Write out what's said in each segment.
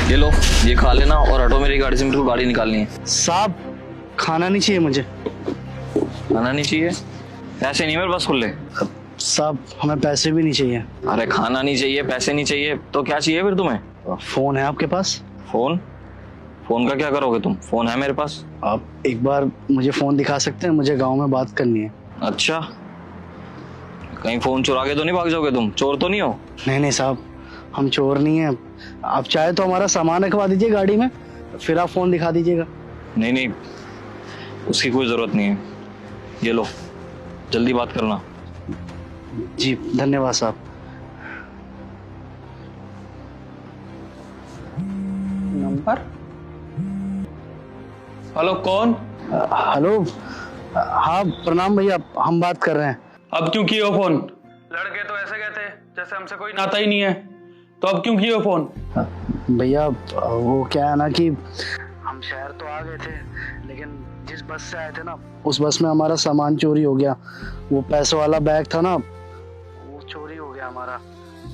ये लो, ये खा लेना और हटो, मेरी गाड़ी से मेरे को गाड़ी निकालनी है। साहब खाना नहीं चाहिए मुझे। खाना नहीं चाहिए? पैसे नहीं मेरे पास खुले। साहब हमें पैसे भी नहीं चाहिए। अरे खाना नहीं चाहिए, पैसे नहीं चाहिए, तो क्या चाहिए फिर तुम्हें? फोन है आपके पास? फोन? फोन का क्या करोगे तुम? फोन है मेरे पास। आप एक बार मुझे फोन दिखा सकते हैं? मुझे गांव में बात करनी है। अच्छा, कहीं फोन चुरा के तो नहीं भाग जाओगे तुम? चोर तो नहीं हो? नहीं नहीं साहब, हम चोर नहीं हैं। आप चाहे तो हमारा सामान रखवा दीजिए गाड़ी में, फिर आप फोन दिखा दीजिएगा। नहीं नहीं, उसकी कोई जरूरत नहीं है। ये लो, जल्दी बात करना। जी धन्यवाद साहब। नंबर? हेलो, कौन? हेलो, हाँ प्रणाम भैया, हम बात कर रहे हैं। अब क्यों किए हो फोन? लड़के तो ऐसे गए थे जैसे हमसे कोई नाता ही नहीं है, तो अब क्यों किए हो फोन? भैया वो क्या है ना कि हम शहर तो आ गए थे, लेकिन जिस बस से आए थे ना, उस बस में हमारा सामान चोरी हो गया। वो पैसों वाला बैग था ना, वो चोरी हो गया हमारा।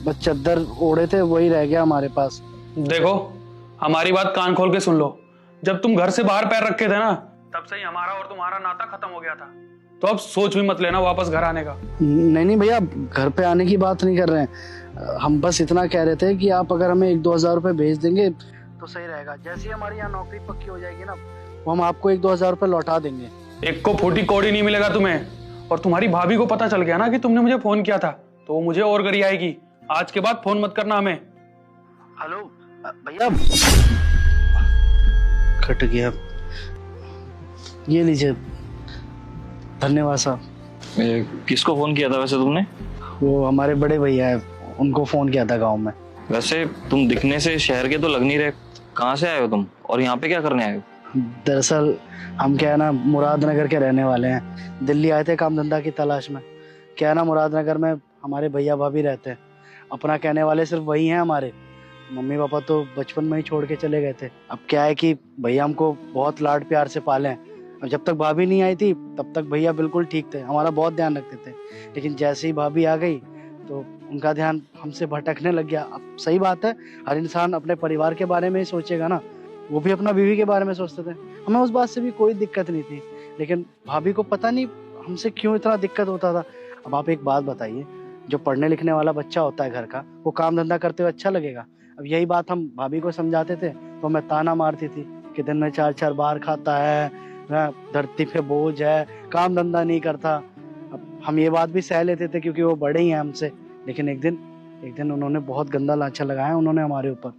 बस चद्दर ओढ़े थे, वही रह गया हमारे पास। देखो, हमारी बात कान खोल के सुन लो। जब तुम घर से बाहर पैर रखे थे ना, तब से ही हमारा और तुम्हारा नाता खत्म हो गया था। तो अब सोच भी मत लेना वापस घर आने का। नहीं नहीं भैया, घर पे आने की बात नहीं कर रहे हैं। हम बस इतना कह रहे थे कि आप अगर हमें 1-2 हज़ार रुपए भेज देंगे तो सही रहेगा। जैसे ही हमारी यहाँ नौकरी पक्की हो जाएगी ना, वो हम आपको 1-2 हज़ार रुपए लौटा देंगे। एक को फूटी कौड़ी नहीं मिलेगा तुम्हें। और तुम्हारी भाभी को पता चल गया ना कि तुमने मुझे फोन किया था, तो वो मुझे और गरी आएगी। आज के बाद फोन मत करना हमें। हेलो भैया, कट गया। ये लीजिए, धन्यवाद साहब। किसको फोन किया था वैसे तुमने? वो हमारे बड़े भैया है, उनको फोन किया था गांव में। वैसे तुम दिखने से शहर के तो लग नहीं रहे। कहाँ से आए हो तुम और यहाँ पे क्या करने आए हो? दरअसल हम क्या है ना, मुरादनगर के रहने वाले हैं। दिल्ली आए थे काम धंधा की तलाश में। क्या है ना, मुरादनगर में हमारे भैया भाभी रहते हैं। अपना कहने वाले सिर्फ वही हैं हमारे। मम्मी पापा तो बचपन में ही छोड़ के चले गए थे। अब क्या है कि भैया हमको बहुत लाड प्यार से पाले हैं। और जब तक भाभी नहीं आई थी तब तक भैया बिल्कुल ठीक थे, हमारा बहुत ध्यान रखते थे। लेकिन जैसे ही भाभी आ गई तो उनका ध्यान हमसे भटकने लग गया। अब सही बात है, हर इंसान अपने परिवार के बारे में ही सोचेगा ना। वो भी अपना बीवी के बारे में सोचते थे। हमें उस बात से भी कोई दिक्कत नहीं थी, लेकिन भाभी को पता नहीं हमसे क्यों इतना दिक्कत होता था। अब आप एक बात बताइए, जो पढ़ने लिखने वाला बच्चा होता है घर का, वो काम धंधा करते हुए अच्छा लगेगा? अब यही बात हम भाभी को समझाते थे तो मैं ताना मारती थी कि दिन में 4-4 बार खाता है, धरती पे बोझ है, काम धंधा नहीं करता। अब हम ये बात भी सह लेते थे क्योंकि वो बड़े ही हैं हमसे। लेकिन एक दिन उन्होंने बहुत गंदा लांछन लगाया उन्होंने हमारे ऊपर।